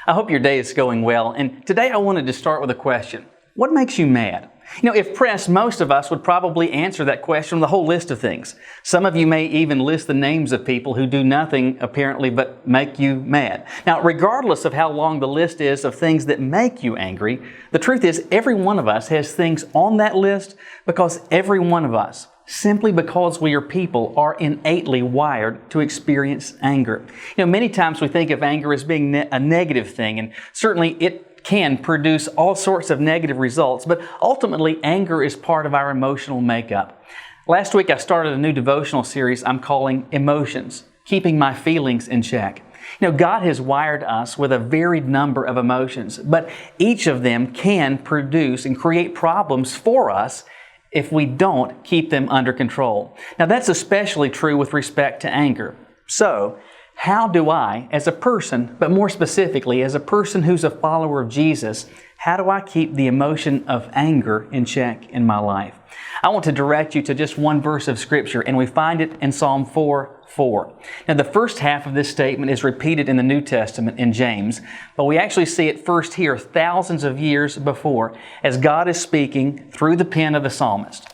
I hope your day is going well, and today I wanted to start with a question. What makes you mad? If pressed, most of us would probably answer that question with a whole list of things. Some of you may even list the names of people who do nothing, apparently, but make you mad. Now, regardless of how long the list is of things that make you angry, the truth is every one of us has things on that list because every one of us, simply because we are people, are innately wired to experience anger. Many times we think of anger as being a negative thing, and certainly it can produce all sorts of negative results, but ultimately anger is part of our emotional makeup. Last week I started a new devotional series I'm calling Emotions, Keeping My Feelings in Check. God has wired us with a varied number of emotions, but each of them can produce and create problems for us if we don't keep them under control. Now that's especially true with respect to anger. So, how do I, as a person, but more specifically as a person who's a follower of Jesus, how do I keep the emotion of anger in check in my life? I want to direct you to just one verse of Scripture, and we find it in Psalm 4:4. Now, the first half of this statement is repeated in the New Testament in James, but we actually see it first here thousands of years before as God is speaking through the pen of the psalmist.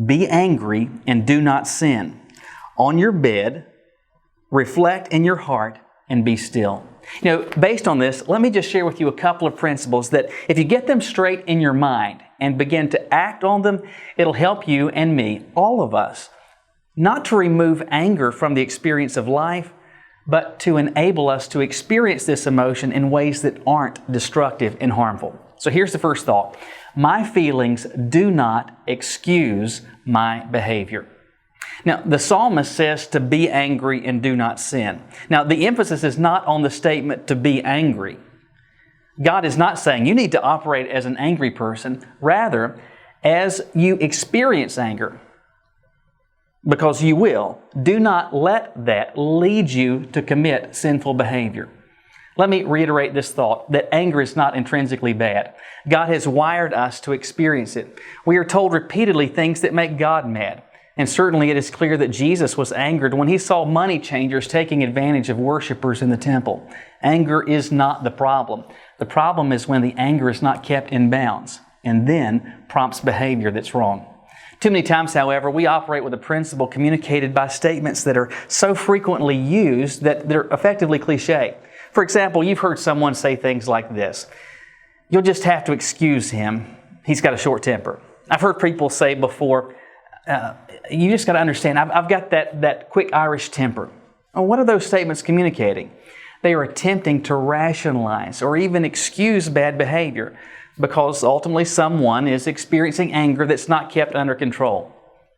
Be angry and do not sin. On your bed, reflect in your heart and be still. Based on this, let me just share with you a couple of principles that if you get them straight in your mind and begin to act on them, it'll help you and me, all of us, not to remove anger from the experience of life, but to enable us to experience this emotion in ways that aren't destructive and harmful. So here's the first thought. My feelings do not excuse my behavior. Now, the psalmist says to be angry and do not sin. Now, the emphasis is not on the statement to be angry. God is not saying you need to operate as an angry person. Rather, as you experience anger, because you will, do not let that lead you to commit sinful behavior. Let me reiterate this thought, that anger is not intrinsically bad. God has wired us to experience it. We are told repeatedly things that make God mad. And certainly it is clear that Jesus was angered when He saw money changers taking advantage of worshipers in the temple. Anger is not the problem. The problem is when the anger is not kept in bounds and then prompts behavior that's wrong. Too many times, however, we operate with a principle communicated by statements that are so frequently used that they're effectively cliche. For example, you've heard someone say things like this: "You'll just have to excuse him. He's got a short temper." I've heard people say before, you just got to understand, I've got that quick Irish temper. Well, what are those statements communicating? They are attempting to rationalize or even excuse bad behavior because ultimately someone is experiencing anger that's not kept under control.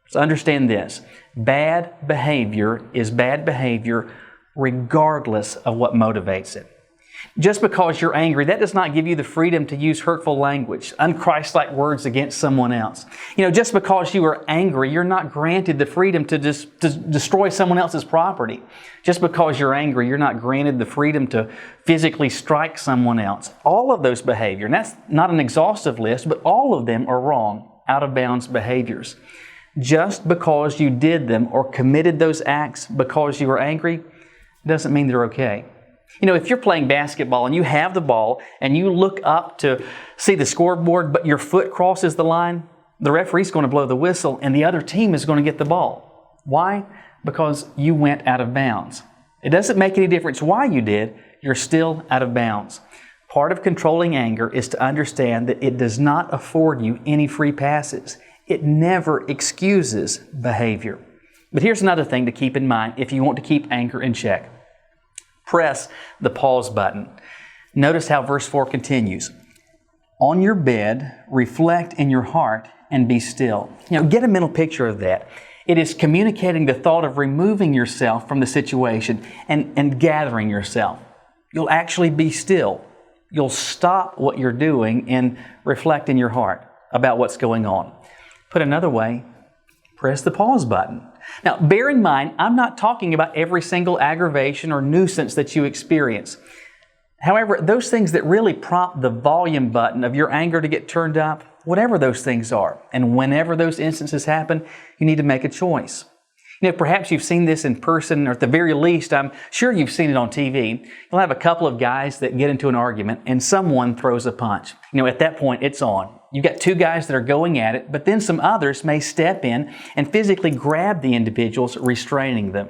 So understand this, bad behavior is bad behavior regardless of what motivates it. Just because you're angry, that does not give you the freedom to use hurtful language, unchristlike words against someone else. Just because you are angry, you're not granted the freedom to destroy someone else's property. Just because you're angry, you're not granted the freedom to physically strike someone else. All of those behavior, and that's not an exhaustive list, but all of them are wrong, out of bounds behaviors. Just because you did them or committed those acts because you were angry, doesn't mean they're okay. If you're playing basketball and you have the ball and you look up to see the scoreboard, but your foot crosses the line, the referee's going to blow the whistle and the other team is going to get the ball. Why? Because you went out of bounds. It doesn't make any difference why you did, you're still out of bounds. Part of controlling anger is to understand that it does not afford you any free passes. It never excuses behavior. But here's another thing to keep in mind if you want to keep anger in check. Press the pause button. Notice how verse 4 continues. On your bed, reflect in your heart and be still. Get a mental picture of that. It is communicating the thought of removing yourself from the situation and gathering yourself. You'll actually be still. You'll stop what you're doing and reflect in your heart about what's going on. Put another way, press the pause button. Now, bear in mind, I'm not talking about every single aggravation or nuisance that you experience. However, those things that really prompt the volume button of your anger to get turned up, whatever those things are, and whenever those instances happen, you need to make a choice. Perhaps you've seen this in person, or at the very least, I'm sure you've seen it on TV. You'll have a couple of guys that get into an argument and someone throws a punch. At that point, it's on. You've got two guys that are going at it, but then some others may step in and physically grab the individuals, restraining them.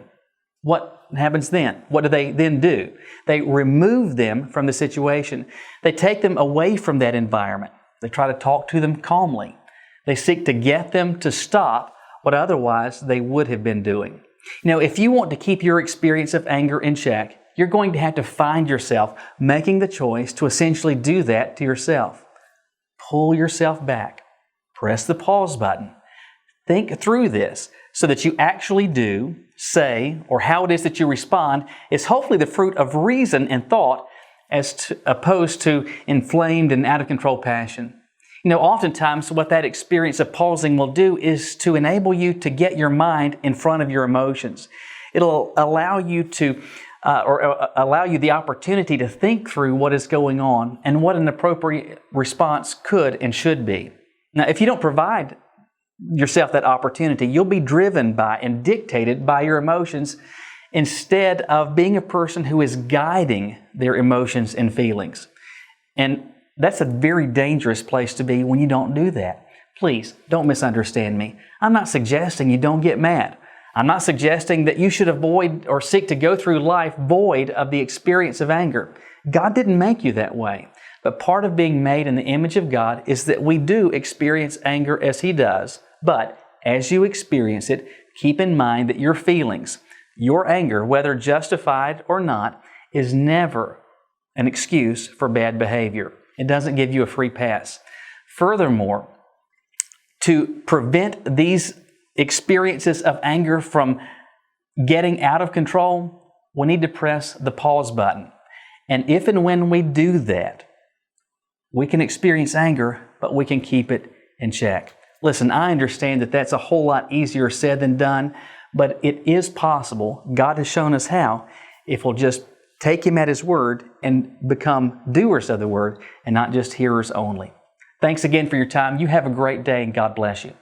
What happens then? What do they then do? They remove them from the situation. They take them away from that environment. They try to talk to them calmly. They seek to get them to stop what otherwise they would have been doing. If you want to keep your experience of anger in check, you're going to have to find yourself making the choice to essentially do that to yourself. Pull yourself back. Press the pause button. Think through this so that you actually do, say, or how it is that you respond is hopefully the fruit of reason and thought as opposed to inflamed and out of control passion. Oftentimes what that experience of pausing will do is to enable you to get your mind in front of your emotions. It'll allow you to allow you the opportunity to think through what is going on and what an appropriate response could and should be. Now, if you don't provide yourself that opportunity, you'll be driven by and dictated by your emotions instead of being a person who is guiding their emotions and feelings. And that's a very dangerous place to be when you don't do that. Please, don't misunderstand me. I'm not suggesting you don't get mad. I'm not suggesting that you should avoid or seek to go through life void of the experience of anger. God didn't make you that way. But part of being made in the image of God is that we do experience anger as He does. But as you experience it, keep in mind that your feelings, your anger, whether justified or not, is never an excuse for bad behavior. It doesn't give you a free pass. Furthermore, to prevent these experiences of anger from getting out of control, we need to press the pause button. And if and when we do that, we can experience anger, but we can keep it in check. Listen, I understand that that's a whole lot easier said than done, but it is possible. God has shown us how, if we'll just take Him at His word and become doers of the word and not just hearers only. Thanks again for your time. You have a great day and God bless you.